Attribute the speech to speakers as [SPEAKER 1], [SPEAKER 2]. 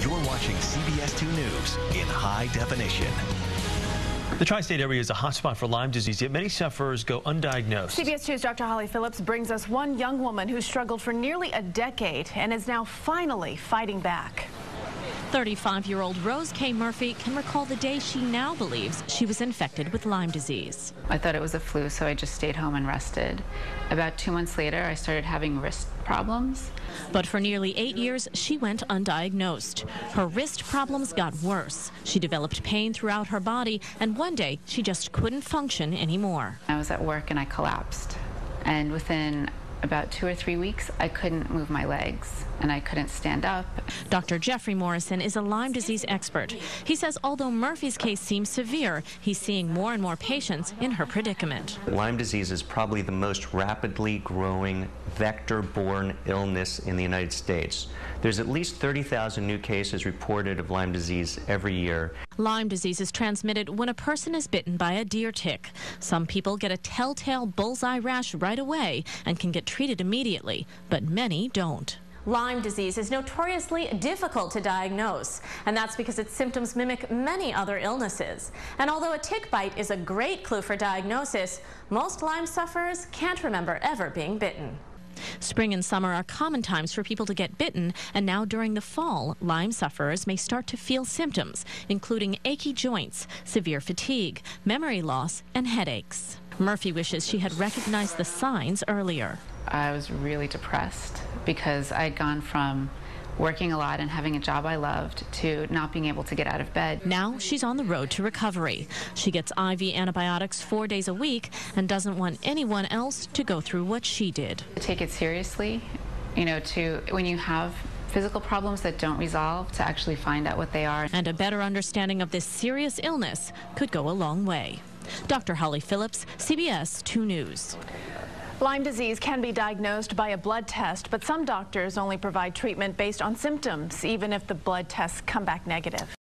[SPEAKER 1] You're watching CBS 2 News in high definition.
[SPEAKER 2] The tri-state area is a hotspot for Lyme disease, yet many sufferers go undiagnosed.
[SPEAKER 3] CBS 2's Dr. Holly Phillips brings us one young woman who struggled for nearly a decade and is now finally fighting back.
[SPEAKER 4] 35-year-old Rose K. Murphy can recall the day she now believes she was infected with Lyme disease.
[SPEAKER 5] I thought it was a flu, so I just stayed home and rested. About 2 months later, I started having wrist problems.
[SPEAKER 4] But for nearly 8 years, she went undiagnosed. Her wrist problems got worse. She developed pain throughout her body, and one day, she just couldn't function anymore.
[SPEAKER 5] I was at work and I collapsed. And within about 2 or 3 weeks, I couldn't move my legs and I couldn't stand up.
[SPEAKER 4] Dr. Jeffrey Morrison is a Lyme disease expert. He says although Murphy's case seems severe, he's seeing more and more patients in her predicament.
[SPEAKER 6] Lyme disease is probably the most rapidly growing vector-borne illness in the United States. There's at least 30,000 new cases reported of Lyme disease every year.
[SPEAKER 4] Lyme disease is transmitted when a person is bitten by a deer tick. Some people get a telltale bullseye rash right away and can get treated immediately, but many don't.
[SPEAKER 7] Lyme disease is notoriously difficult to diagnose, and that's because its symptoms mimic many other illnesses. And although a tick bite is a great clue for diagnosis, most Lyme sufferers can't remember ever being bitten.
[SPEAKER 4] Spring and summer are common times for people to get bitten, and now during the fall, Lyme sufferers may start to feel symptoms, including achy joints, severe fatigue, memory loss, and headaches. Murphy wishes she had recognized the signs earlier.
[SPEAKER 5] I was really depressed because I'd gone from working a lot and having a job I loved to not being able to get out of bed.
[SPEAKER 4] Now she's on the road to recovery. She gets IV antibiotics 4 days a week and doesn't want anyone else to go through what she did.
[SPEAKER 5] Take it seriously, when you have physical problems that don't resolve, to actually find out what they are.
[SPEAKER 4] And a better understanding of this serious illness could go a long way. Dr. Holly Phillips, CBS 2 News.
[SPEAKER 3] Lyme disease can be diagnosed by a blood test, but some doctors only provide treatment based on symptoms, even if the blood tests come back negative.